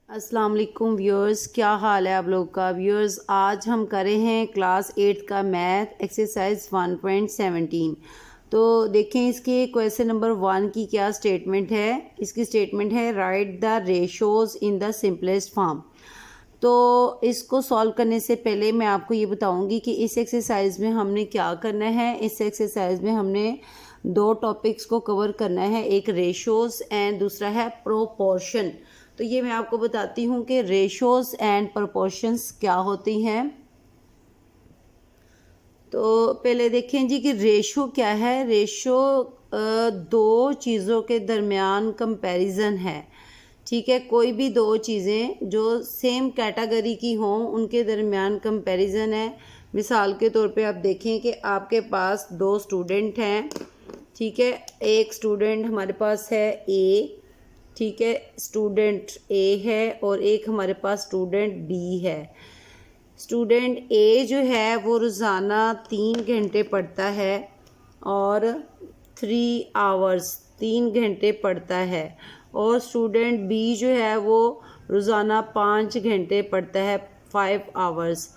अस्सलाम वालेकुम व्यूअर्स, क्या हाल है आप लोग का। व्यूअर्स, आज हम कर रहे हैं क्लास 8 का मैथ एक्सरसाइज 1.17। तो देखें इसके क्वेश्चन नंबर 1 की क्या स्टेटमेंट है। इसकी स्टेटमेंट है right the ratios in the simplest form. तो इसको सॉल्व करने से पहले मैं आपको ये बताऊंगी कि इस एक्सरसाइज में हमने क्या करना है। इस एक्सरसाइज में हमने दो टॉपिक्स को कवर करना है, एक रेशोज़ एंड दूसरा है प्रोपोर्शन। तो ये मैं आपको बताती हूँ कि रेशोज़ एंड प्रोपोर्शंस क्या होती हैं। तो पहले देखें जी कि रेशो क्या है। रेशो दो चीज़ों के दरमियान कंपैरिजन है। ठीक है, कोई भी दो चीज़ें जो सेम कैटेगरी की हों उनके दरमियान कंपैरिजन है। मिसाल के तौर पे आप देखें कि आपके पास दो स्टूडेंट हैं। ठीक है, एक स्टूडेंट हमारे पास है ए। ठीक है, स्टूडेंट ए है और एक हमारे पास स्टूडेंट बी है। स्टूडेंट ए जो है वो रोज़ाना 3 घंटे पढ़ता है और 3 आवर्स 3 घंटे पढ़ता है, और स्टूडेंट बी जो है वो रोज़ाना 5 घंटे पढ़ता है, 5 आवर्स।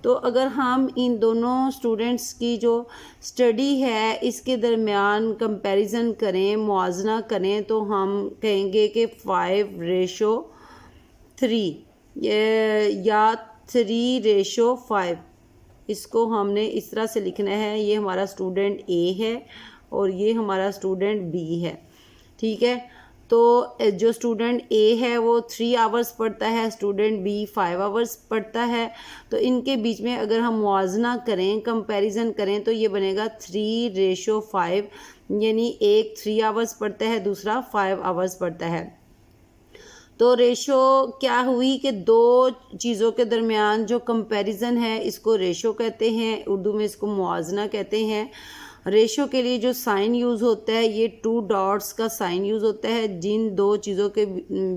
तो अगर हम इन दोनों स्टूडेंट्स की जो स्टडी है इसके दरमियान कंपैरिजन करें, मुआवजा करें, तो हम कहेंगे कि 5:3 या 3:5। इसको हमने इस तरह से लिखना है। ये हमारा स्टूडेंट ए है और ये हमारा स्टूडेंट बी है। ठीक है, तो जो स्टूडेंट ए है वो 3 आवर्स पढ़ता है, स्टूडेंट बी 5 आवर्स पढ़ता है। तो इनके बीच में अगर हम मुआवजा करें, कंपैरिजन करें, तो ये बनेगा 3:5, यानी एक 3 आवर्स पढ़ता है, दूसरा 5 आवर्स पढ़ता है। तो रेशो क्या हुई कि दो चीज़ों के दरमियान जो कंपैरिजन है इसको रेशो कहते हैं, उर्दू में इसको मुआवजा कहते हैं। रेशो के लिए जो साइन यूज़ होता है ये 2 डॉट्स का साइन यूज़ होता है। जिन दो चीज़ों के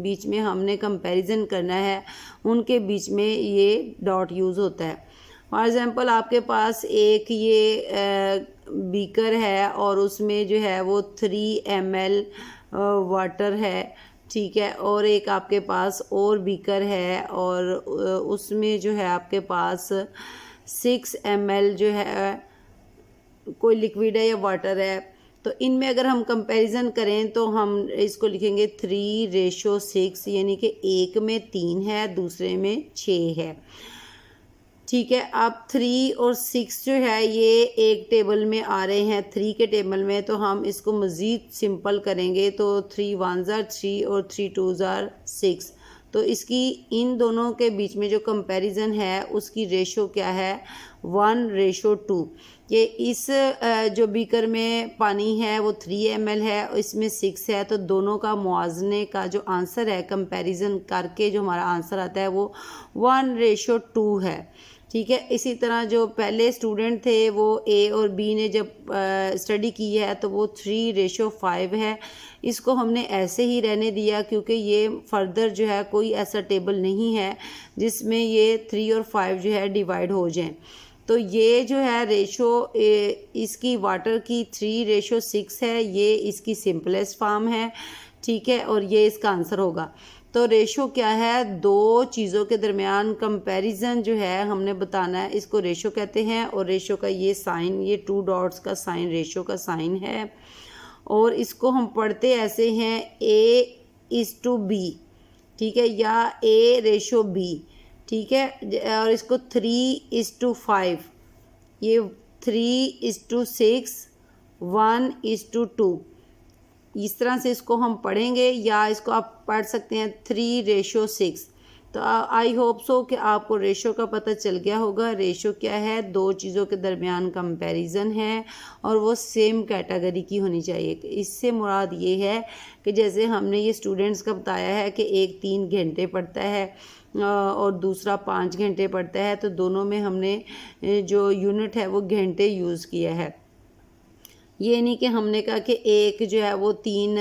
बीच में हमने कंपैरिजन करना है उनके बीच में ये डॉट यूज़ होता है। फॉर एग्ज़ाम्पल आपके पास एक ये बीकर है और उसमें जो है वो 3 ml वाटर है। ठीक है, और एक आपके पास और बीकर है और उसमें जो है आपके पास 6 ml जो है कोई लिक्विड है या वाटर है। तो इनमें अगर हम कंपैरिजन करें तो हम इसको लिखेंगे 3:6, यानी कि एक में 3 है, दूसरे में 6 है। ठीक है, अब 3 और 6 जो है ये एक टेबल में आ रहे हैं, 3 के टेबल में। तो हम इसको मज़ीद सिंपल करेंगे तो 3 1s are 3 और 3 2s are 6। तो इसकी इन दोनों के बीच में जो कंपैरिजन है उसकी रेशो क्या है, 1:2। ये इस जो बीकर में पानी है वो 3 ml है और इसमें 6 है। तो दोनों का मुआवजे का जो आंसर है कंपैरिजन करके जो हमारा आंसर आता है वो 1:2 है। ठीक है, इसी तरह जो पहले स्टूडेंट थे वो ए और बी ने जब स्टडी की है तो वो 3:5 है। इसको हमने ऐसे ही रहने दिया क्योंकि ये फर्दर जो है कोई ऐसा टेबल नहीं है जिसमें ये 3 और 5 जो है डिवाइड हो जाएं। तो ये जो है रेशो इसकी वाटर की 3:6 है, ये इसकी सिंपलेस्ट फॉर्म है। ठीक है, और ये इसका आंसर होगा। तो रेशो क्या है, दो चीज़ों के दरमियान कंपैरिजन जो है हमने बताना है, इसको रेशो कहते हैं। और रेशो का ये साइन, ये 2 डॉट्स का साइन रेशो का साइन है। और इसको हम पढ़ते ऐसे हैं A:B। ठीक है, या A:B। ठीक है, और इसको 3:5, ये 3:6, 1:2, इस तरह से इसको हम पढ़ेंगे। या इसको आप पढ़ सकते हैं 3:6। तो आई होप सो कि आपको रेशो का पता चल गया होगा। रेशो क्या है, दो चीज़ों के दरमियान कंपैरिजन है और वो सेम कैटेगरी की होनी चाहिए। इससे मुराद ये है कि जैसे हमने ये स्टूडेंट्स का बताया है कि एक 3 घंटे पढ़ता है और दूसरा 5 घंटे पढ़ता है, तो दोनों में हमने जो यूनिट है वो घंटे यूज़ किया है। ये नहीं कि हमने कहा कि एक जो है वो 3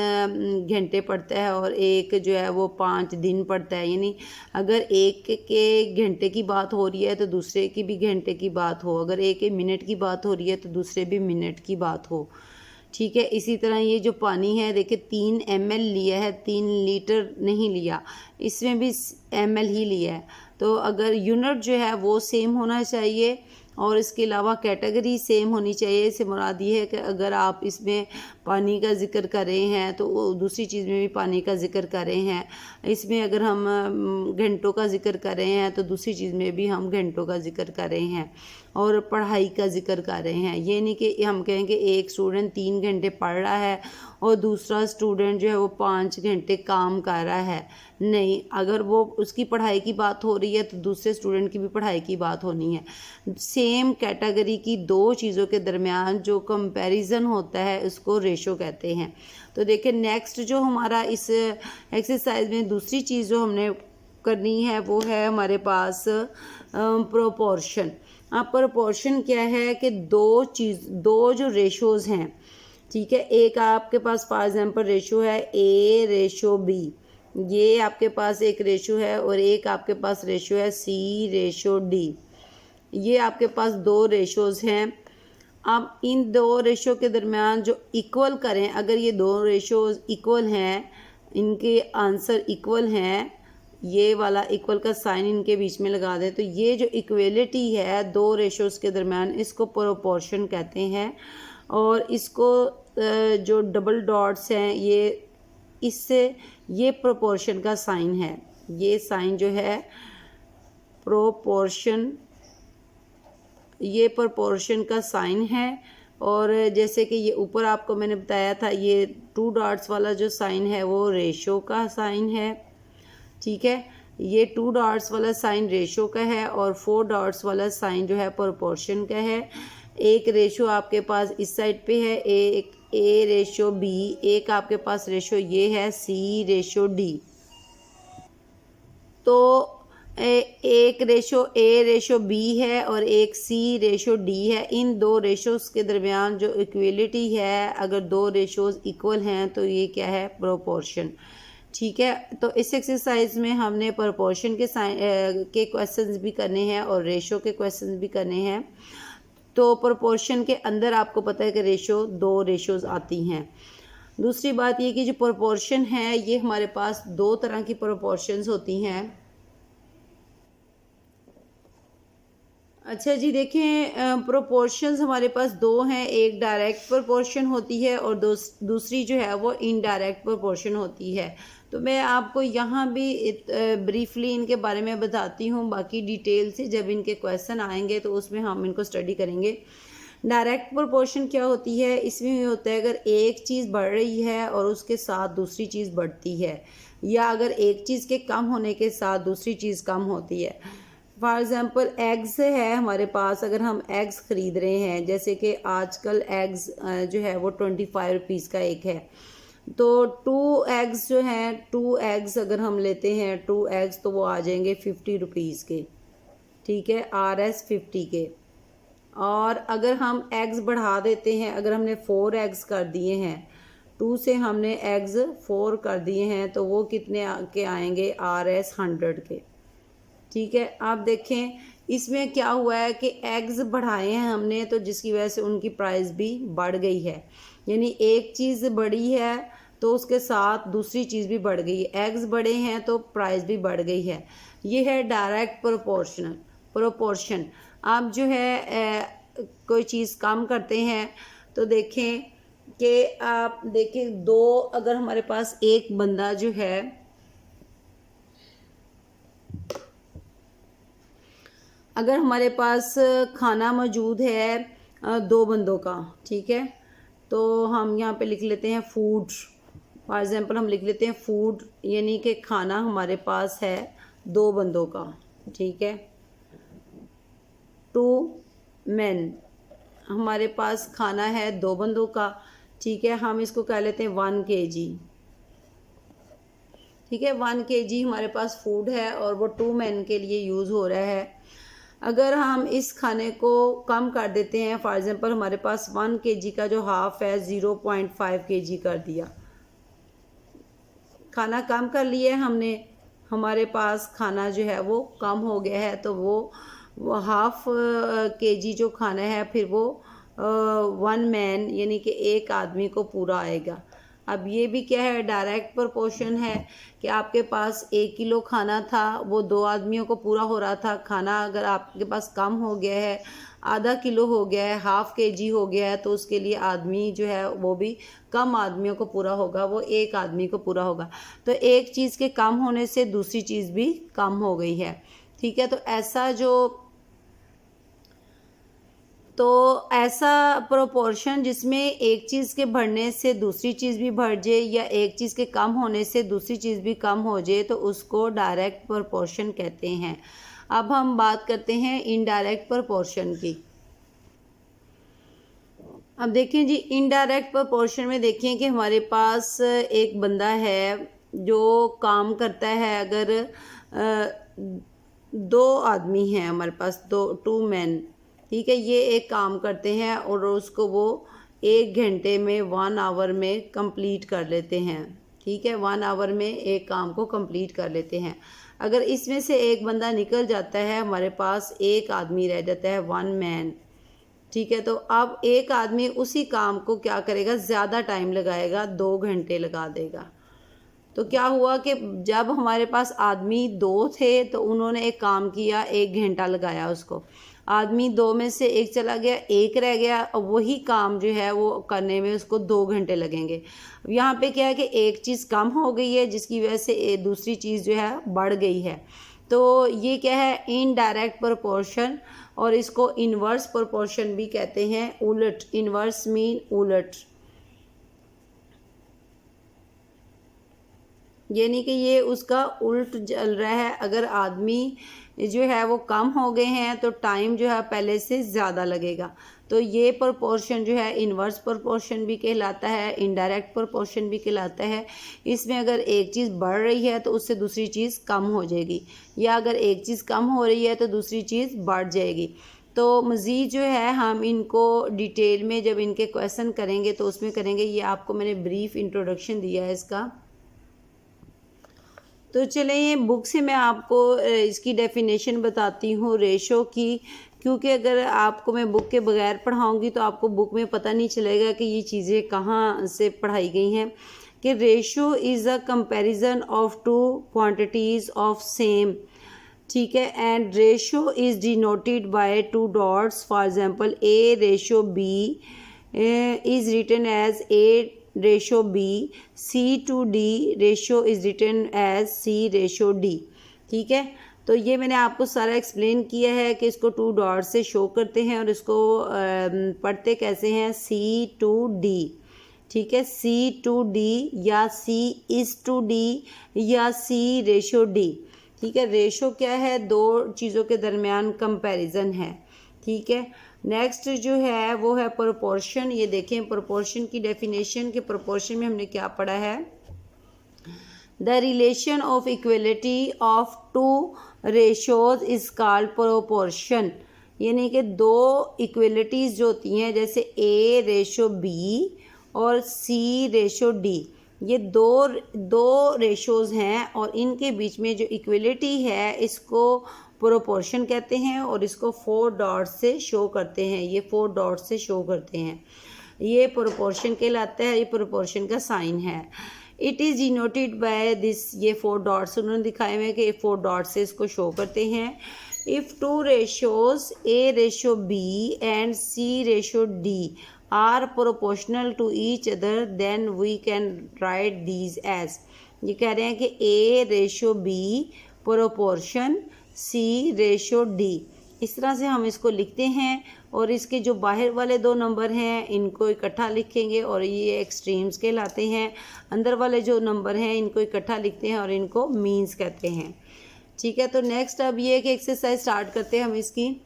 घंटे पढ़ता है और एक जो है वो 5 दिन पढ़ता है। यानी अगर एक के घंटे की बात हो रही है तो दूसरे की भी घंटे की बात हो, अगर एक के मिनट की बात हो रही है तो दूसरे भी मिनट की बात हो। ठीक है। इसी तरह ये जो पानी है देखिए 3 ml लिया है, 3 लीटर नहीं लिया, इसमें भी ml ही लिया है। तो अगर यूनिट जो है वो सेम होना चाहिए और इसके अलावा कैटेगरी सेम होनी चाहिए। इससे मुराद ये है कि अगर आप इसमें पानी का ज़िक्र कर रहे हैं तो वो दूसरी चीज़ में भी पानी का ज़िक्र कर रहे हैं। इसमें अगर हम घंटों का ज़िक्र कर रहे हैं तो दूसरी चीज़ में भी हम घंटों का ज़िक्र कर रहे हैं और पढ़ाई का ज़िक्र कर रहे हैं। ये नहीं कि हम कहेंगे एक स्टूडेंट 3 घंटे पढ़ रहा है और दूसरा स्टूडेंट जो है वो 5 घंटे काम कर रहा है। नहीं, अगर वो उसकी पढ़ाई की बात हो रही है तो दूसरे स्टूडेंट की भी पढ़ाई की बात होनी है। सेम कैटेगरी की दो चीज़ों के दरमियान जो कंपैरिजन होता है उसको रेशो कहते हैं। तो देखिए नेक्स्ट जो हमारा इस एक्सरसाइज में दूसरी चीज़ जो हमने करनी है वो है हमारे पास प्रोपोर्शन। अब प्रोपोर्शन क्या है कि दो जो रेशोज़ हैं, ठीक है, एक आपके पास फॉर एग्जांपल रेशो है A रेशो B, ये आपके पास एक रेशो है, और एक आपके पास रेशो है C रेशो D। ये आपके पास दो रेशोज़ हैं। अब इन दो रेशो के दरमियान जो इक्वल करें, अगर ये दो रेशोज़ इक्वल हैं, इनके आंसर इक्वल हैं, ये वाला इक्वल का साइन इनके बीच में लगा दें, तो ये जो इक्वलिटी है दो रेशोज़ के दरमियान इसको प्रोपोर्शन कहते हैं। और इसको जो डबल डॉट्स हैं ये इससे ये प्रोपोर्शन का साइन है। ये साइन जो है प्रोपोर्शन, ये प्रोपोर्शन का साइन है। और जैसे कि ये ऊपर आपको मैंने बताया था, ये 2 डॉट्स वाला जो साइन है वो रेशो का साइन है, ठीक है। ये 2 डॉट्स वाला साइन रेशो का है और 4 डॉट्स वाला साइन जो है प्रोपोर्शन का है। एक रेशो आपके पास इस साइड पे है, एक A रेशो B, एक आपके पास रेशो ये है C रेशो D। तो एक रेशो A रेशो B है और एक C रेशो D है। इन दो रेशोज़ के दरमियान जो इक्वलिटी है, अगर दो रेशोज़ इक्वल हैं तो ये क्या है, प्रोपोर्शन, ठीक है। तो इस एक्सरसाइज में हमने प्रोपोर्शन के क्वेश्चंस भी करने हैं और रेशो के क्वेश्चंस भी करने हैं। तो प्रोपोर्शन के अंदर आपको पता है कि रेशो दो रेशोज़ आती हैं। दूसरी बात ये कि जो प्रोपोर्शन है ये हमारे पास दो तरह की प्रोपोर्शंस होती हैं। अच्छा जी, देखें प्रोपोर्शंस हमारे पास दो हैं, एक डायरेक्ट प्रोपोर्शन होती है और दूसरी जो है वो इनडायरेक्ट प्रोपोर्शन होती है। तो मैं आपको यहाँ भी ब्रीफली इनके बारे में बताती हूँ, बाकी डिटेल से जब इनके क्वेश्चन आएंगे तो उसमें हम इनको स्टडी करेंगे। डायरेक्ट प्रोपोर्शन क्या होती है, इसमें ये होता है अगर एक चीज़ बढ़ रही है और उसके साथ दूसरी चीज़ बढ़ती है, या अगर एक चीज़ के कम होने के साथ दूसरी चीज़ कम होती है। फॉर एग्ज़ाम्पल एग्स है हमारे पास, अगर हम एग्स ख़रीद रहे हैं, जैसे कि आजकल एग्स जो है वो 25 रुपीज़ का एक है, तो 2 एग्स जो हैं, 2 एग्स अगर हम लेते हैं 2 एग्स तो वो आ जाएंगे 50 रुपीज़ के, ठीक है, RS 50 के। और अगर हम एग्स बढ़ा देते हैं, अगर हमने 4 एग्स कर दिए हैं, 2 से हमने एग्स 4 कर दिए हैं, तो वो कितने के आएंगे, RS 100 के, ठीक है। आप देखें इसमें क्या हुआ है कि एग्स बढ़ाए हैं हमने, तो जिसकी वजह से उनकी प्राइस भी बढ़ गई है। यानी एक चीज़ बढ़ी है तो उसके साथ दूसरी चीज़ भी बढ़ गई है, एग्स बढ़े हैं तो प्राइस भी बढ़ गई है। ये है डायरेक्ट प्रोपोर्शन। आप जो है कोई चीज़ कम करते हैं तो देखें कि आप देखें दो, अगर हमारे पास एक बंदा जो है, अगर हमारे पास खाना मौजूद है 2 बंदों का, ठीक है, तो हम यहाँ पे लिख लेते हैं फूड। फॉर एग्ज़ाम्पल हम लिख लेते हैं फूड, यानी कि खाना हमारे पास है 2 बंदों का, ठीक है। 2 men, हमारे पास खाना है 2 बंदों का, ठीक है। हम इसको कह लेते हैं 1 kg, ठीक है। 1 kg हमारे पास फूड है और वो 2 men के लिए यूज़ हो रहा है। अगर हम इस खाने को कम कर देते हैं, फॉर एग्ज़ाम्पल हमारे पास 1 kg का जो हाफ़ है 0.5 kg कर दिया, खाना कम कर लिया है हमने, हमारे पास खाना जो है वो कम हो गया है, तो वो हाफ़ kg जो खाना है फिर वो वन मैन यानी कि एक आदमी को पूरा आएगा। अब ये भी क्या है, डायरेक्ट प्रोपोर्शन है कि आपके पास 1 किलो खाना था, वो 2 आदमियों को पूरा हो रहा था। खाना अगर आपके पास कम हो गया है, आधा किलो हो गया है, हाफ kg हो गया है, तो उसके लिए आदमी जो है वो भी कम आदमियों को पूरा होगा, वो एक आदमी को पूरा होगा। तो एक चीज़ के कम होने से दूसरी चीज़ भी कम हो गई है। ठीक है, तो ऐसा प्रोपोर्शन जिसमें एक चीज़ के बढ़ने से दूसरी चीज़ भी बढ़ जाए या एक चीज़ के कम होने से दूसरी चीज़ भी कम हो जाए, तो उसको डायरेक्ट प्रोपोर्शन कहते हैं। अब हम बात करते हैं इनडायरेक्ट प्रोपोर्शन की। अब देखें जी, इनडायरेक्ट प्रोपोर्शन में देखें कि हमारे पास एक बंदा है जो काम करता है। अगर 2 आदमी हैं हमारे पास, 2 मैन, ठीक है, ये एक काम करते हैं और उसको वो 1 घंटे में 1 आवर में कंप्लीट कर लेते हैं। ठीक है, 1 आवर में एक काम को कंप्लीट कर लेते हैं। अगर इसमें से एक बंदा निकल जाता है, हमारे पास एक आदमी रह जाता है, 1 मैन। ठीक है, तो अब एक आदमी उसी काम को क्या करेगा, ज़्यादा टाइम लगाएगा, 2 घंटे लगा देगा। तो क्या हुआ कि जब हमारे पास आदमी 2 थे तो उन्होंने एक काम किया, 1 घंटा लगाया उसको। आदमी 2 में से एक चला गया, एक रह गया, और वही काम जो है वो करने में उसको 2 घंटे लगेंगे। यहाँ पे क्या है कि एक चीज़ कम हो गई है जिसकी वजह से दूसरी चीज़ जो है बढ़ गई है। तो ये क्या है, इनडायरेक्ट प्रोपोर्शन, और इसको इन्वर्स प्रोपोर्शन भी कहते हैं। उलट, इन्वर्स मीन उलट, यानी कि ये उसका उल्ट चल रहा है। अगर आदमी जो है वो कम हो गए हैं तो टाइम जो है पहले से ज़्यादा लगेगा। तो ये प्रोपोर्शन जो है इन्वर्स प्रोपोर्शन भी कहलाता है, इनडायरेक्ट प्रोपोर्शन भी कहलाता है। इसमें अगर एक चीज़ बढ़ रही है तो उससे दूसरी चीज़ कम हो जाएगी, या अगर एक चीज़ कम हो रही है तो दूसरी चीज़ बढ़ जाएगी। तो मज़ीद जो है हम इनको डिटेल में जब इनके क्वेश्चन करेंगे तो उसमें करेंगे। ये आपको मैंने ब्रीफ इंट्रोडक्शन दिया है इसका। तो चलिए बुक से मैं आपको इसकी डेफिनेशन बताती हूँ रेशो की, क्योंकि अगर आपको मैं बुक के बगैर पढ़ाऊँगी तो आपको बुक में पता नहीं चलेगा कि ये चीज़ें कहाँ से पढ़ाई गई हैं। कि ratio is a comparison of 2 quantities of same, ठीक है, and ratio is denoted by 2 dots. For example A ratio B is written as A ratio B, C to D ratio is written as C ratio D। ठीक है, तो ये मैंने आपको सारा explain किया है कि इसको 2 डॉट से शो करते हैं और इसको पढ़ते कैसे हैं, C to D। ठीक है, C to D या C is to D या C रेशो D। ठीक है, रेशो क्या है, 2 चीज़ों के दरमियान कंपैरिजन है। ठीक है, नेक्स्ट जो है वो है प्रोपोर्शन। ये देखें प्रोपोर्शन की डेफिनेशन, के प्रोपोर्शन में हमने क्या पढ़ा है, the relation of equality of 2 ratios is called proportion. यानी कि 2 इक्वलिटीज़ जो होती हैं, जैसे A रेशो B और C रेशो D, ये दो रेशोज़ हैं और इनके बीच में जो इक्वलिटी है इसको प्रोपोर्शन कहते हैं और इसको 4 डॉट से शो करते हैं। ये 4 डॉट से शो करते हैं, ये प्रोपोर्शन कहलाता है, ये प्रोपोर्शन का साइन है। It is denoted by this, ये 4 डॉट्स उन्होंने दिखाए हुए कि 4 डॉट से इसको शो करते हैं। If 2 ratios A ratio B and C ratio D are proportional to each other then we can write these as. ये कह रहे हैं कि A ratio B proportion C ratio D, इस तरह से हम इसको लिखते हैं। और इसके जो बाहर वाले 2 नंबर हैं इनको इकट्ठा लिखेंगे और ये एक्सट्रीम्स कहलाते हैं। अंदर वाले जो नंबर हैं इनको इकट्ठा लिखते हैं और इनको मीन्स कहते हैं। ठीक है, तो नेक्स्ट अब ये कि एक्सरसाइज स्टार्ट करते हैं हम इसकी।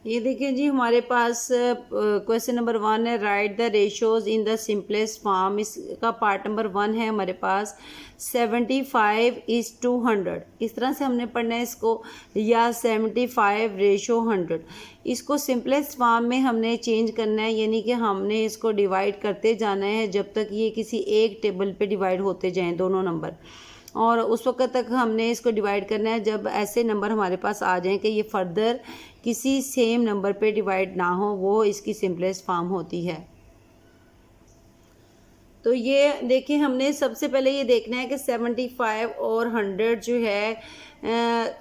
ये देखें जी, हमारे पास क्वेश्चन नंबर 1 है, right the ratios in the simplest form. इसका पार्ट नंबर 1 है हमारे पास 75:100। इस तरह से हमने पढ़ना है इसको, या 75 रेशो 100। इसको सिंपलेस्ट फॉर्म में हमने चेंज करना है, यानी कि हमने इसको डिवाइड करते जाना है जब तक ये किसी एक टेबल पे डिवाइड होते जाएं दोनों नंबर। और उस वक्त तक हमने इसको डिवाइड करना है जब ऐसे नंबर हमारे पास आ जाएं कि ये फर्दर किसी सेम नंबर पे डिवाइड ना हो, वो इसकी सिंपलेस्ट फॉर्म होती है। तो ये देखिए, हमने सबसे पहले ये देखना है कि 75 और 100 जो है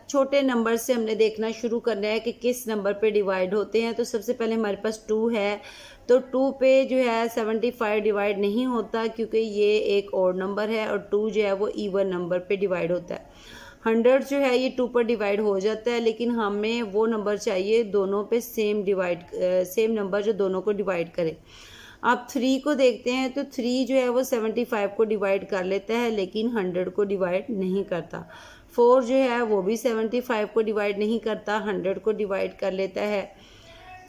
छोटे नंबर से हमने देखना शुरू करना है कि किस नंबर पे डिवाइड होते हैं। तो सबसे पहले हमारे पास 2 है, तो 2 पे जो है 75 डिवाइड नहीं होता क्योंकि ये एक ऑड नंबर है, और 2 जो है वो इवन नंबर पे डिवाइड होता है। 100 जो है ये 2 पर डिवाइड हो जाता है, लेकिन हमें वो नंबर चाहिए दोनों पे सेम नंबर जो दोनों को डिवाइड करे। अब 3 को देखते हैं, तो 3 जो है वो 75 को डिवाइड कर लेता है लेकिन 100 को डिवाइड नहीं करता। 4 जो है वो भी 75 को डिवाइड नहीं करता, 100 को डिवाइड कर लेता है,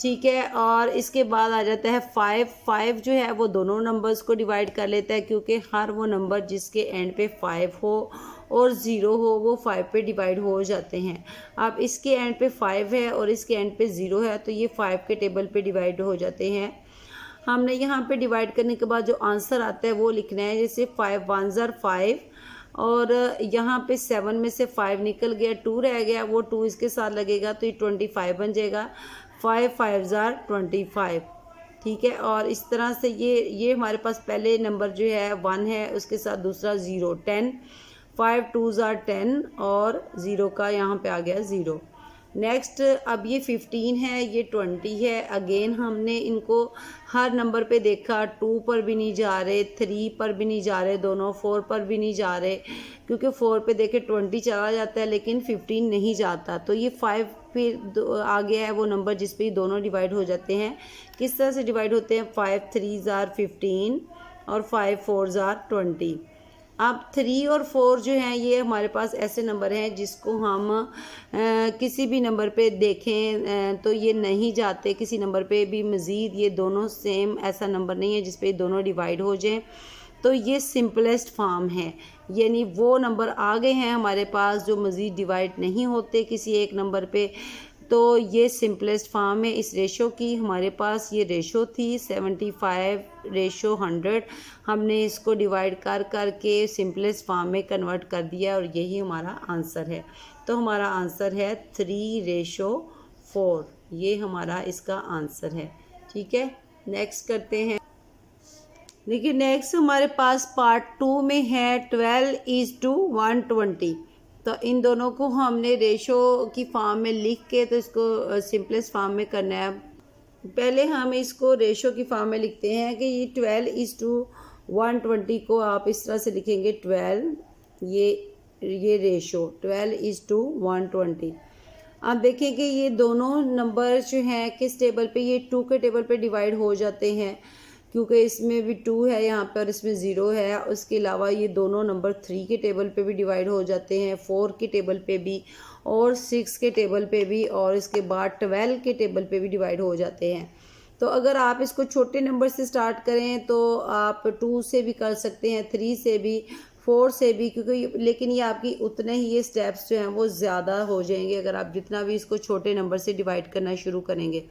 ठीक है। और इसके बाद आ जाता है 5 जो है वो दोनों नंबर्स को डिवाइड कर लेता है क्योंकि हर वो नंबर जिसके एंड पे 5 हो और 0 हो वो 5 पे डिवाइड हो जाते हैं। अब इसके एंड पे 5 है और इसके एंड पे 0 है, तो ये 5 के टेबल पे डिवाइड हो जाते हैं। हमने यहाँ पे डिवाइड करने के बाद जो आंसर आता है वो लिखना है, जैसे 5 1s are 5 और यहाँ पे 7 में से 5 निकल गया, 2 रह गया, वो 2 इसके साथ लगेगा तो ये 25 बन जाएगा। 5 5s are 25, ठीक है। और इस तरह से ये हमारे पास पहले नंबर जो है 1 है, उसके साथ दूसरा 0 10, 5 2s are 10 और 0 का यहाँ पे आ गया 0। नेक्स्ट अब ये 15 है, ये 20 है। अगेन हमने इनको हर नंबर पे देखा, 2 पर भी नहीं जा रहे, 3 पर भी नहीं जा रहे दोनों, 4 पर भी नहीं जा रहे क्योंकि 4 पे देखे 20 चला जाता है लेकिन 15 नहीं जाता। तो ये 5 फिर आ गया है वो नंबर जिस पे दोनों डिवाइड हो जाते हैं। किस तरह से डिवाइड होते हैं? 5 3s are 15 और 5 4s are 20। अब 3 और 4 जो हैं ये हमारे पास ऐसे नंबर हैं जिसको हम किसी भी नंबर पे देखें तो ये नहीं जाते किसी नंबर पे भी मज़ीद, ये दोनों सेम ऐसा नंबर नहीं है जिस पे दोनों डिवाइड हो जाएं। तो ये सिंपलेस्ट फॉर्म है, यानी वो नंबर आ गए हैं हमारे पास जो मज़ीद डिवाइड नहीं होते किसी एक नंबर पे, तो ये सिंपलेस्ट फॉर्म है। इस रेशो की हमारे पास ये रेशो थी 75:100, हमने इसको डिवाइड कर करके सिंपलेस्ट फॉर्म में कन्वर्ट कर दिया और यही हमारा आंसर है। तो हमारा आंसर है 3:4, ये हमारा इसका आंसर है, ठीक है। नेक्स्ट करते हैं। देखिए नेक्स्ट हमारे पास पार्ट 2 में है 12:120। तो इन दोनों को हमने रेशो की फॉर्म में लिख के तो इसको सिंपलेस्ट फॉर्म में करना है। पहले हम इसको रेशो की फॉर्म में लिखते हैं कि ये 12:120 को आप इस तरह से लिखेंगे 12, ये रेशो 12:120। आप देखें कि ये दोनों नंबर जो हैं किस टेबल पे, ये 2 के टेबल पे डिवाइड हो जाते हैं क्योंकि इसमें भी 2 है यहाँ पर, इसमें 0 है। उसके अलावा ये दोनों नंबर 3 के टेबल पे भी डिवाइड हो जाते हैं, 4 के टेबल पे भी और 6 के टेबल पे भी, और इसके बाद 12 के टेबल पे भी डिवाइड हो जाते हैं। तो अगर आप इसको छोटे नंबर से स्टार्ट करें तो आप 2 से भी कर सकते हैं, 3 से भी, 4 से भी, क्योंकि लेकिन ये आपकी उतने ही ये स्टेप्स जो हैं वो ज़्यादा हो जाएंगे अगर आप जितना भी इसको छोटे नंबर से डिवाइड करना शुरू करेंगे।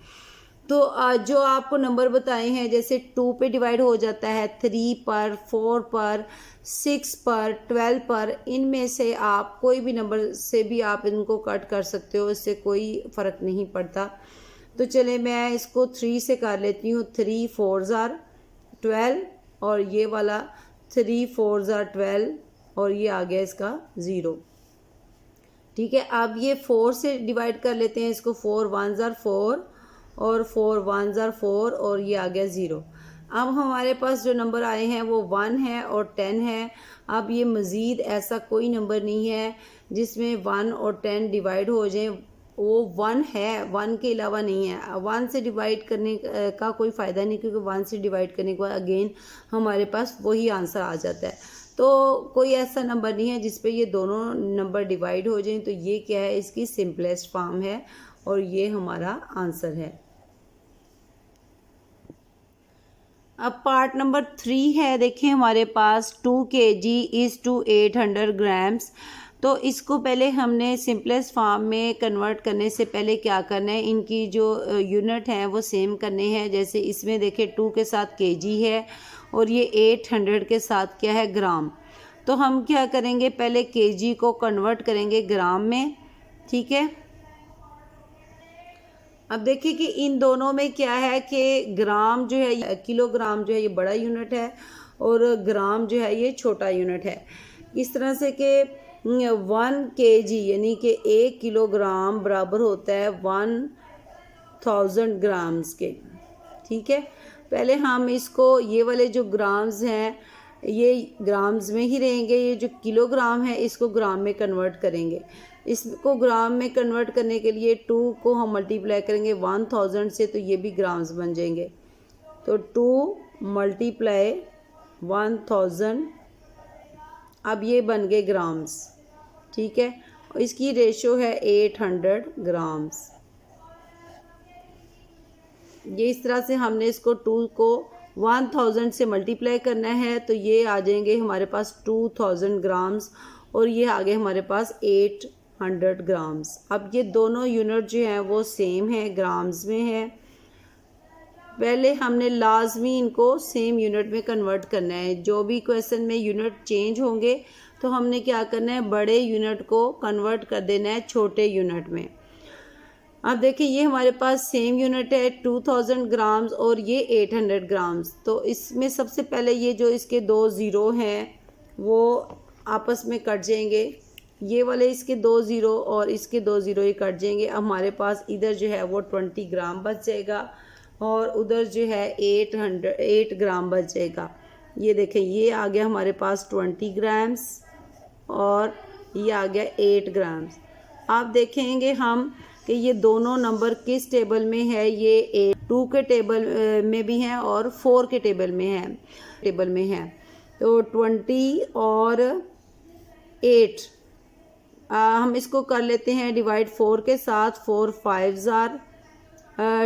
तो जो आपको नंबर बताए हैं जैसे 2 पे डिवाइड हो जाता है, 3 पर, 4 पर, 6 पर, 12 पर, इनमें से आप कोई भी नंबर से भी आप इनको कट कर सकते हो, इससे कोई फ़र्क नहीं पड़ता। तो चले मैं इसको 3 से कर लेती हूँ। 3 4s are 12 और ये वाला 3 4s are 12 और ये आ गया इसका 0, ठीक है। अब ये 4 से डिवाइड कर लेते हैं इसको, 4 1s are 4 और 4 1s are 4 और ये आ गया 0। अब हमारे पास जो नंबर आए हैं वो 1 है और 10 है। अब ये मज़ीद ऐसा कोई नंबर नहीं है जिसमें 1 और 10 डिवाइड हो जाए, वो 1 है, 1 के अलावा नहीं है। 1 से डिवाइड करने का कोई फ़ायदा नहीं क्योंकि 1 से डिवाइड करने के बाद अगेन हमारे पास वही आंसर आ जाता है। तो कोई ऐसा नंबर नहीं है जिस पे ये दोनों नंबर डिवाइड हो जाएं। तो ये क्या है, इसकी सिंपलेस्ट फॉर्म है और ये हमारा आंसर है। अब पार्ट नंबर 3 है। देखिए हमारे पास 2 kg इज़ टू 800 ग्राम्स। तो इसको पहले हमने सिंपलेस्ट फॉर्म में कन्वर्ट करने से पहले क्या करना है, इनकी जो यूनिट हैं वो सेम करने हैं। जैसे इसमें देखिए 2 के साथ kg है और ये 800 के साथ क्या है, ग्राम। तो हम क्या करेंगे, पहले केजी को कन्वर्ट करेंगे ग्राम में, ठीक है। अब देखिए कि इन दोनों में क्या है कि ग्राम जो है, किलोग्राम जो है ये बड़ा यूनिट है और ग्राम जो है ये छोटा यूनिट है। इस तरह से कि 1 kg यानी कि 1 किलोग्राम बराबर होता है 1000 ग्राम्स के, ठीक है। पहले हम इसको, ये वाले जो ग्राम्स हैं ये ग्राम्स में ही रहेंगे, ये जो किलोग्राम है इसको ग्राम में कन्वर्ट करेंगे। इसको ग्राम में कन्वर्ट करने के लिए 2 को हम मल्टीप्लाई करेंगे 1000 से, तो ये भी ग्राम्स बन जाएंगे। तो 2 मल्टीप्लाई 1000, अब ये बन गए ग्राम्स, ठीक है। इसकी रेशो है 800 ग्राम्स। ये इस तरह से हमने इसको 2 को 1000 से मल्टीप्लाई करना है, तो ये आ जाएंगे हमारे पास 2000 ग्राम्स और ये आ गए हमारे पास 800 ग्राम्स। अब ये दोनों यूनिट जो हैं वो सेम है, ग्राम्स में है। पहले हमने लाजमी इनको सेम यूनिट में कन्वर्ट करना है। जो भी क्वेश्चन में यूनिट चेंज होंगे तो हमने क्या करना है, बड़े यूनिट को कन्वर्ट कर देना है छोटे यूनिट में। अब देखिए ये हमारे पास सेम यूनिट है 2000 ग्राम्स और ये 800 ग्राम्स। तो इसमें सबसे पहले ये जो इसके 2 ज़ीरो हैं वो आपस में कट जाएंगे, ये वाले इसके 2 ज़ीरो और इसके 2 ज़ीरो ही कट जाएंगे। अब हमारे पास इधर जो है वो 20 ग्राम बच जाएगा और उधर जो है 8 ग्राम बच जाएगा। ये देखें ये आ गया हमारे पास 20 ग्राम्स और ये आ गया 8 ग्राम्स। आप देखेंगे हम कि ये दोनों नंबर किस टेबल में है, ये 2 के टेबल में भी हैं और 4 के टेबल में है। तो 20 और 8 हम इसको कर लेते हैं डिवाइड 4 के साथ। 4 5 जार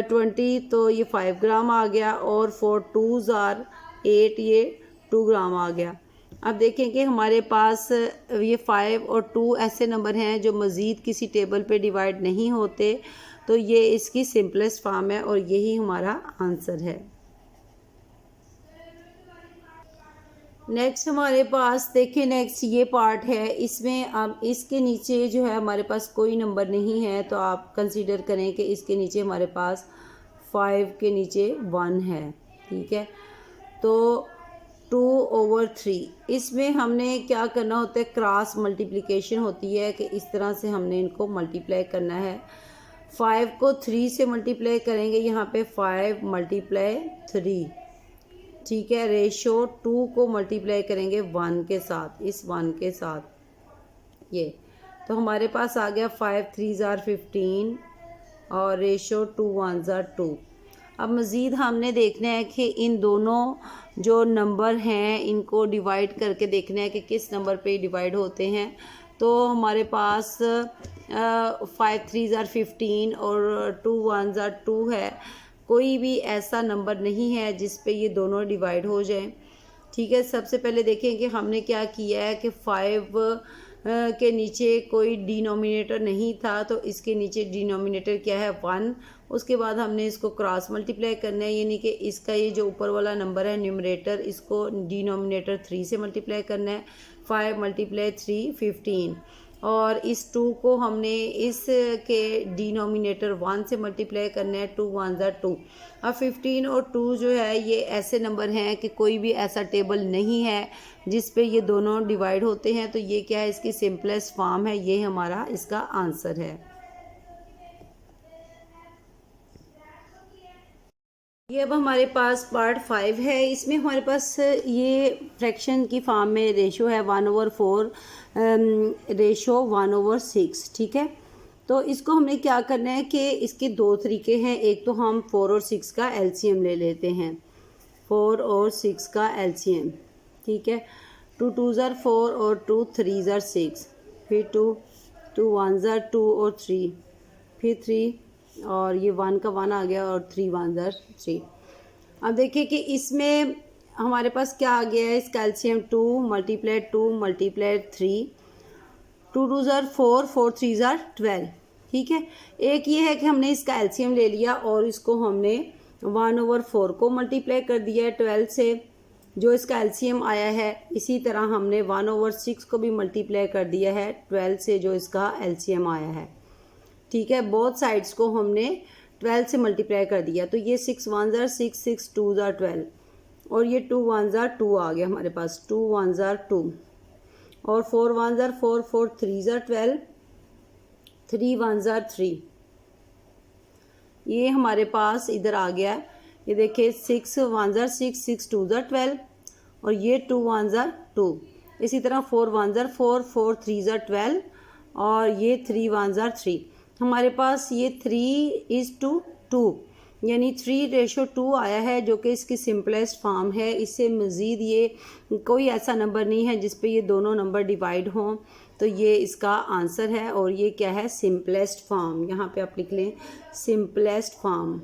20, तो ये 5 ग्राम आ गया और 4 2 जार 8, ये 2 ग्राम आ गया। अब देखें कि हमारे पास ये 5 और 2 ऐसे नंबर हैं जो मज़ीद किसी टेबल पे डिवाइड नहीं होते, तो ये इसकी सिंपलेस्ट फॉर्म है और यही हमारा आंसर है। नेक्स्ट हमारे पास देखिए, नेक्स्ट ये पार्ट है, इसमें अब इसके नीचे जो है हमारे पास कोई नंबर नहीं है, तो आप कंसीडर करें कि इसके नीचे हमारे पास 5 के नीचे 1 है, ठीक है। तो 2/3 इसमें हमने क्या करना होता है, क्रॉस मल्टीप्लिकेशन होती है कि इस तरह से हमने इनको मल्टीप्लाई करना है। 5 को 3 से मल्टीप्लाई करेंगे, यहाँ पे 5 × 3, ठीक है। रेशो 2 को मल्टीप्लाई करेंगे 1 के साथ, इस 1 के साथ ये, तो हमारे पास आ गया 5 3 जार 15 और रेशो 2 1 जार 2। अब मज़ीद हमने देखना है कि इन दोनों जो नंबर हैं इनको डिवाइड करके देखना है कि किस नंबर पे डिवाइड होते हैं। तो हमारे पास 5 3 जार 15 और 2 1 जार 2 है। कोई भी ऐसा नंबर नहीं है जिस पे ये दोनों डिवाइड हो जाएं, ठीक है। सबसे पहले देखें कि हमने क्या किया है कि 5 के नीचे कोई डिनोमिनेटर नहीं था, तो इसके नीचे डिनोमिनेटर क्या है 1। उसके बाद हमने इसको क्रॉस मल्टीप्लाई करना है, यानी कि इसका ये जो ऊपर वाला नंबर है न्यूमरेटर, इसको डिनोमिनेटर 3 से मल्टीप्लाई करना है। 5 × 3 15 और इस 2 को हमने इस के डिनोमिनेटर 1 से मल्टीप्लाई करना है। 2 1 जार 2। अब 15 और 2 जो है ये ऐसे नंबर हैं कि कोई भी ऐसा टेबल नहीं है जिस पे ये दोनों डिवाइड होते हैं, तो ये क्या है, इसकी सिंपलेस्ट फॉर्म है, ये हमारा इसका आंसर है। ये अब हमारे पास पार्ट 5 है। इसमें हमारे पास ये फ्रैक्शन की फॉर्म में रेशो है 1/4, रेशो 1/6, ठीक है। तो इसको हमने क्या करना है कि इसके 2 तरीके हैं। एक तो हम 4 और 6 का एलसीएम ले लेते हैं, 4 और 6 का एलसीएम, ठीक है। 2 2 जार 4 और 2 3 जार 6, फिर 2 1 जार 2 और 3, फिर 3 और ये 1 का 1 आ गया और 3 1 जार 3। अब देखिए कि इसमें हमारे पास क्या आ गया है, इसका एलसीएम 2 × 2 × 3, 2 2 जार 4, 4 3 जार 12, ठीक है। एक ये है कि हमने इसका एलसीएम ले लिया और इसको हमने 1/4 को मल्टीप्लाई कर दिया है 12 से। जो इसका एलसीएम आया है, इसी तरह हमने 1/6 को भी मल्टीप्लाई कर दिया है 12 से, जो इसका एलसीएम आया है। ठीक है, बोथ साइड्स को हमने 12 से मल्टीप्लाई कर दिया। तो ये 6 1 ज़ार 6, 6 2 ज़ार 12 और ये 2 1 ज़ार 2 आ गया हमारे पास, 2 1 ज़ार 2 और 4 1 ज़ार 4, 4 3 ज़ार 12, 3 1 ज़ार 3। ये हमारे पास इधर आ गया है, ये देखिए 6 1 ज़ार 6, 6 2 ज़ार 12 और ये 2 1 ज़ार 2। इसी तरह 4 1 ज़ार 4, 4 3 ज़ार 12 और ये 3 1 ज़ार 3। हमारे पास ये 3:2 यानी 3:2 आया है, जो कि इसकी सिंपलेस्ट फॉर्म है। इससे मज़ीद ये कोई ऐसा नंबर नहीं है जिस पे ये दोनों नंबर डिवाइड हों, तो ये इसका आंसर है। और ये क्या है, सिंपलेस्ट फॉर्म। यहाँ पे आप लिख लें सिंपलेस्ट फॉर्म।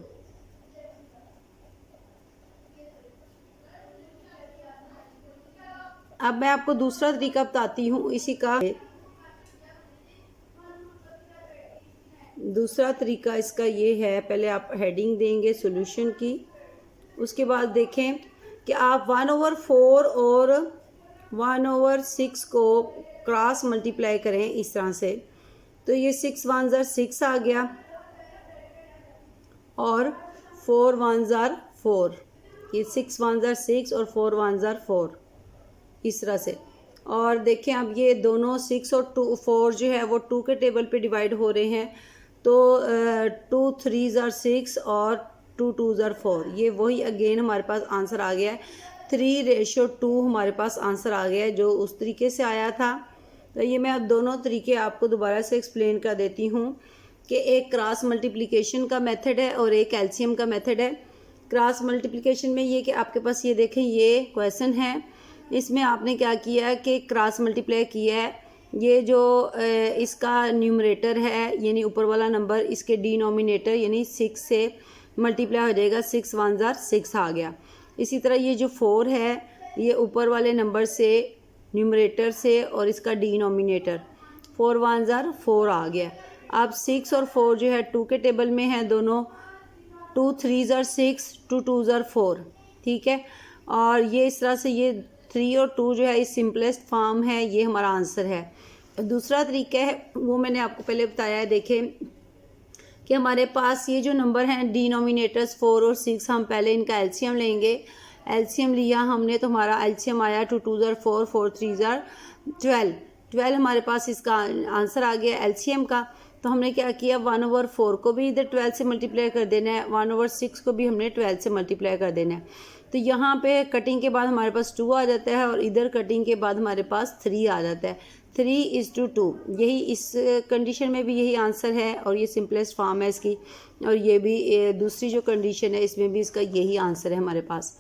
अब मैं आपको दूसरा तरीका बताती हूँ इसी का। दूसरा तरीका इसका ये है, पहले आप हेडिंग देंगे सॉल्यूशन की, उसके बाद देखें कि आप 1/4 और 1/6 को क्रॉस मल्टीप्लाई करें इस तरह से। तो ये 6 1 ज़ार 6 आ गया और 4 1 ज़ार 4। ये 6 1 ज़ार 6 और 4 1 ज़ार 4 इस तरह से। और देखें अब ये दोनों 6 और 4 जो है वो 2 के टेबल पे डिवाइड हो रहे हैं। तो 2 3 ज़ार 6 और 2 2 ज़ार 4, ये वही अगेन हमारे पास आंसर आ गया है। 3:2 हमारे पास आंसर आ गया है, जो उस तरीके से आया था। तो ये मैं अब दोनों तरीके आपको दोबारा से एक्सप्लेन कर देती हूँ कि एक क्रॉस मल्टीप्लिकेशन का मेथड है और एक एलसीएम का मेथड है। क्रॉस मल्टीप्लिकेशन में ये कि आपके पास ये देखें, ये क्वेश्चन है, इसमें आपने क्या किया है कि क्रॉस मल्टीप्लाई किया है। ये जो इसका न्यूमरेटर है यानी ऊपर वाला नंबर, इसके डिनोमिनेटर यानी 6 से मल्टीप्लाई हो जाएगा। 6 1 ज़ार 6 आ गया। इसी तरह ये जो 4 है, ये ऊपर वाले नंबर से न्यूमरेटर से और इसका डिनोमिनेटर 4 1 ज़ार 4 आ गया। अब 6 और 4 जो है 2 के टेबल में है दोनों। 2 3 ज़ार 6, 2 2 ज़ार 4। ठीक है, और ये इस तरह से ये 3 और 2 जो है इस सिंपलेस्ट फॉर्म है, ये हमारा आंसर है। दूसरा तरीका है वो मैंने आपको पहले बताया है। देखें कि हमारे पास ये जो नंबर हैं डिनोमिनेटर्स 4 और 6, हम पहले इनका एलसीएम लेंगे। एलसीएम लिया हमने तो हमारा एलसीएम आया 2 2 ज़ार 4, 4 3 ज़ार 12 हमारे पास इसका आंसर आ गया एलसीएम का। तो हमने क्या किया, 1/4 को भी इधर 12 से मल्टीप्लाई कर देना है, 1/6 को भी हमने 12 से मल्टीप्लाई कर देना है। तो यहाँ पे कटिंग के बाद हमारे पास 2 आ जाता है और इधर कटिंग के बाद हमारे पास 3 आ जाता है। 3:2, यही इस कंडीशन में भी यही आंसर है और ये सिंपलेस्ट फॉर्म है इसकी। और ये भी दूसरी जो कंडीशन है इसमें भी इसका यही आंसर है हमारे पास।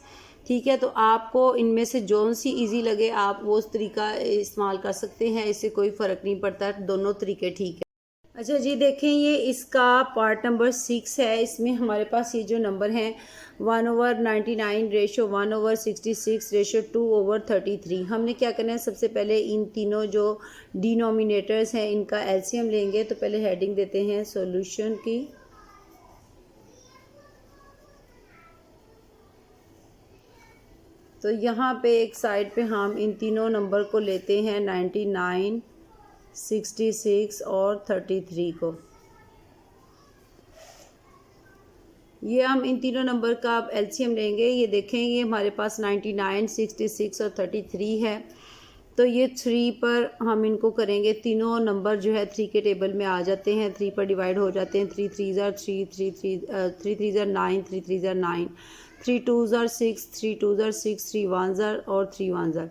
ठीक है, तो आपको इनमें से जौन सी इजी लगे आप वो उस तरीका इस्तेमाल कर सकते हैं, इससे कोई फ़र्क नहीं पड़ता, दोनों तरीके ठीक है। अच्छा जी, देखें ये इसका पार्ट नंबर 6 है। इसमें हमारे पास ये जो नंबर हैं 1/99 रेशो 1/66 रेशो 2/33। हमने क्या करना है, सबसे पहले इन तीनों जो डिनोमिनेटर्स हैं इनका एलसीएम लेंगे। तो पहले हेडिंग देते हैं सॉल्यूशन की। तो यहाँ पे एक साइड पे हम इन तीनों नंबर को लेते हैं 99, 66 और 33 को। ये हम इन तीनों नंबर का अब एलसीएम लेंगे। ये देखेंगे हमारे पास 99, 66 और 33 है। तो ये 3 पर हम इनको करेंगे, तीनों नंबर जो है 3 के टेबल में आ जाते हैं, 3 पर डिवाइड हो जाते हैं। 3 3 ज़ार 3, 3 3 ज़ार 9, 3 3 ज़ार 9, 3 2 ज़ार 6, 3 2 ज़ार 6, 3 1 ज़ार और 3 1 ज़ार।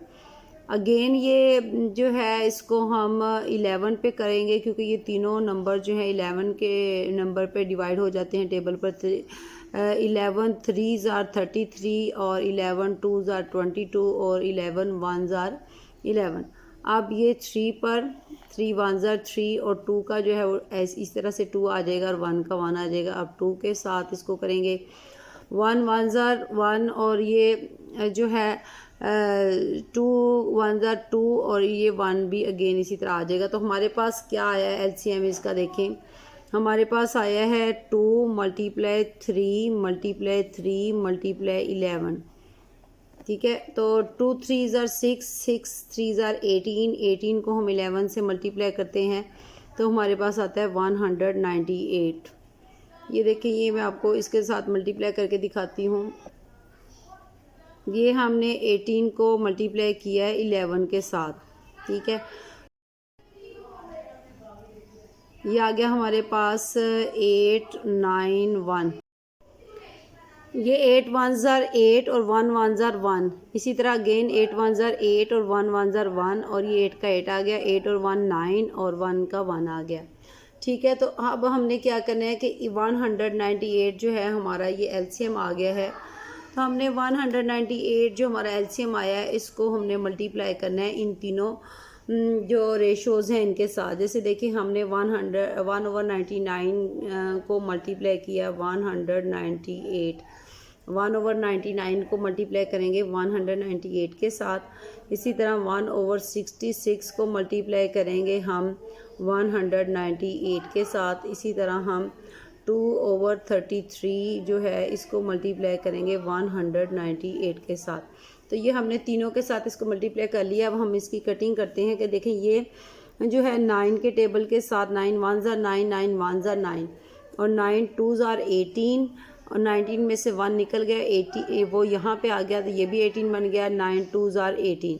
अगेन ये जो है इसको हम 11 पे करेंगे, क्योंकि ये तीनों नंबर जो है 11 के नंबर पे डिवाइड हो जाते हैं टेबल पर। 11 3 ज़ार 33 और 11 2 ज़ार 22 और 11 1 ज़ार 11। अब ये 3 पर 3 1 ज़ार 3 और 2 का जो है वो इस तरह से 2 आ जाएगा और 1 का 1 आ जाएगा। अब 2 के साथ इसको करेंगे 1 1 ज़ार 1 और ये जो है 2 1 ज़ार 2 और ये 1 भी अगेन इसी तरह आ जाएगा। तो हमारे पास क्या आया है एलसीएम इसका, देखें हमारे पास आया है 2 × 3 × 3 × 3 × 11। ठीक है। तो 2 3s are 6, 6 3s are 18, 18 को हम 11 से मल्टीप्लाई करते हैं तो हमारे पास आता है 198। ये देखिए, ये मैं आपको इसके साथ मल्टीप्लाई करके दिखाती हूँ। ये हमने 18 को मल्टीप्लाई किया है 11 के साथ, ठीक है। ये आ गया हमारे पास 891। ये 8 1s are 8 और 1 1s are 1। इसी तरह अगेन 8 1s are 8 और 1 1s are 1, और ये 8 का 8 आ गया, 8 और 1 9 और 1 का 1 आ गया, ठीक है। तो अब हमने क्या करना है कि 198 जो है हमारा ये एलसीएम आ गया है। तो हमने 198 जो हमारा एलसीएम आया है इसको हमने मल्टीप्लाई करना है इन तीनों जो रेशोज़ हैं इनके साथ। जैसे देखिए, हमने 1/99 को मल्टीप्लाई किया 198, 1/99 को मल्टीप्लाई करेंगे 198 के साथ। इसी तरह 1/66 को मल्टीप्लाई करेंगे हम 198 के साथ। इसी तरह हम 2/33 जो है इसको मल्टीप्लाई करेंगे 198 के साथ। तो ये हमने तीनों के साथ इसको मल्टीप्लाई कर लिया। अब हम इसकी कटिंग करते हैं कि देखें, ये जो है 9 के टेबल के साथ 9 1s are 9, 9 1s are 9 और 9 2s are 18 और 19 में से 1 निकल गया, 80 वो यहाँ पे आ गया तो ये भी 18 बन गया, 9 2s are 18।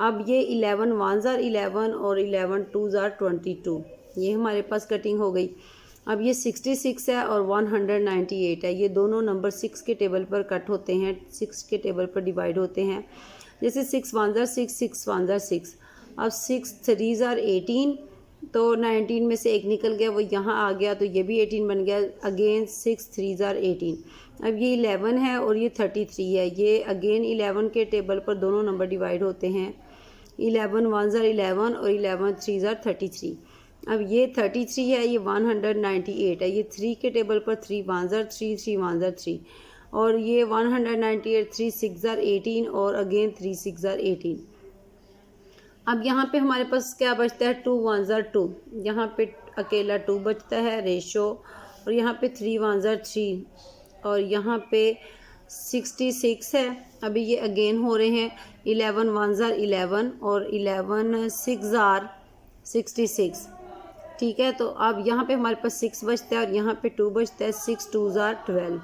अब ये 11 1s are 11 और 11 2s are 22, ये हमारे पास कटिंग हो गई। अब ये 66 है और 198 है, ये दोनों नंबर 6 के टेबल पर कट होते हैं, 6 के टेबल पर डिवाइड होते हैं। जैसे 6 1s are 6, 6 1s are 6। अब 6 3s are 18, तो 19 में से एक निकल गया, वो यहाँ आ गया तो ये भी 18 बन गया। Again 6 3s are 18। अब ये 11 है और ये 33 है, ये अगेन 11 के टेबल पर दोनों नंबर डिवाइड होते हैं। 11 1s are 11 और 11 3s are 33। अब ये 33 है, ये 198 है, ये 3 के टेबल पर 3 1s are 3, 3 1s are 3 और ये 198 3 6s are 18 और अगेन 3 6s are 18। अब यहाँ पे हमारे पास क्या बचता है, 2 1s are 2, यहाँ पे अकेला 2 बचता है रेशो, और यहाँ पे 3 1s are 3 और यहाँ पे 66 है। अभी ये अगेन हो रहे हैं 11 1s are 11 और 11 6s are 66, ठीक है। तो अब यहाँ पे हमारे पास 6 बचता है और यहाँ पे 2 बचता है, 6 2s are 12।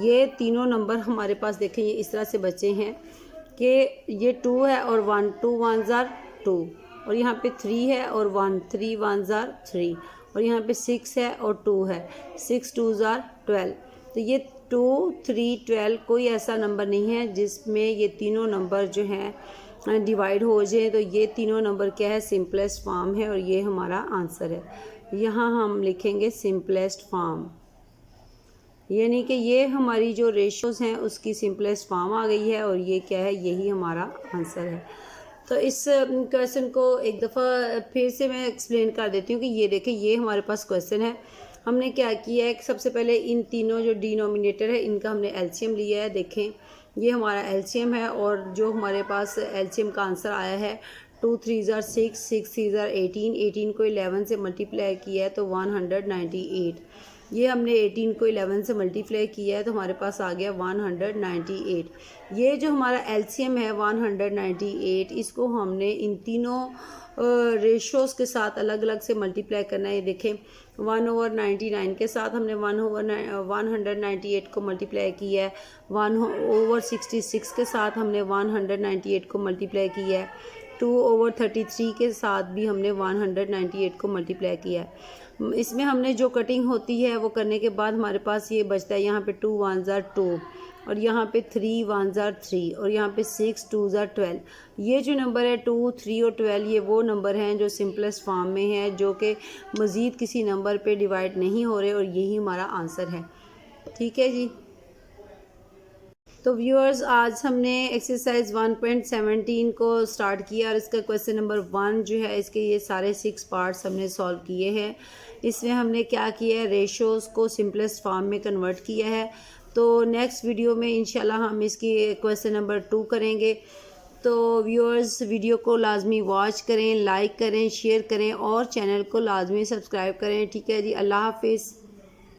ये तीनों नंबर हमारे पास देखें ये इस तरह से बचे हैं कि ये 2 है और 1, 2 1s are 2 और यहाँ पे 3 है और 1, 3 1s are 3 और यहाँ पे 6 है और 2 है, 6 2s are 12। तो ये 2 3 12 कोई ऐसा नंबर नहीं है जिसमें ये तीनों नंबर जो हैं डिवाइड हो जाए। तो ये तीनों नंबर क्या है, सिंपलेस्ट फॉर्म है और ये हमारा आंसर है। यहाँ हम लिखेंगे सिंपलेस्ट फॉर्म, यानी कि ये हमारी जो रेशोज़ हैं उसकी सिंपलेस्ट फॉर्म आ गई है और ये क्या है, यही हमारा आंसर है। तो इस क्वेश्चन को एक दफ़ा फिर से मैं एक्सप्लेन कर देती हूँ कि ये देखें, ये हमारे पास क्वेश्चन है। हमने क्या किया है कि सबसे पहले इन तीनों जो डिनोमिनेटर है इनका हमने एलसीएम लिया है। देखें, ये हमारा एलसीएम है और जो हमारे पास एलसीएम का आंसर आया है 2 3s are 6, 6 3s are 18, 18 को 11 से मल्टीप्लाई किया है तो 198। ये हमने 18 को 11 से मल्टीप्लाई किया है तो हमारे पास आ गया 198। ये जो हमारा एलसीएम है 198, इसको हमने इन तीनों रेशोज़ के साथ अलग अलग से मल्टीप्लाई करना है। ये देखें, 1/99 के साथ हमने 198 को मल्टीप्लाई किया है, 1/66 के साथ हमने 198 को मल्टीप्लाई किया है, 2/33 के साथ भी हमने 198 को मल्टीप्लाई किया है। इसमें हमने जो कटिंग होती है वो करने के बाद हमारे पास ये बचता है, यहाँ पे 2 1s are 2 और यहाँ पे 3 1s are 3 और यहाँ पे 6 2s are 12। ये जो नंबर है 2 3 और 12 ये वो नंबर हैं जो सिंपलेस्ट फॉर्म में है, जो कि मज़ीद किसी नंबर पे डिवाइड नहीं हो रहे और यही हमारा आंसर है। ठीक है जी। तो व्यूअर्स, आज हमने एक्सरसाइज 1.17 को स्टार्ट किया और इसका क्वेश्चन नंबर 1 जो है इसके ये सारे 6 पार्ट्स हमने सॉल्व किए हैं। इसमें हमने क्या किया है, रेशोज़ को सिंपलेस्ट फॉर्म में कन्वर्ट किया है। तो नेक्स्ट वीडियो में इंशाल्लाह हम इसकी क्वेश्चन नंबर 2 करेंगे। तो व्यूअर्स, वीडियो को लाजमी वॉच करें, लाइक करें, शेयर करें और चैनल को लाजमी सब्सक्राइब करें। ठीक है जी, अल्लाह हाफिज़।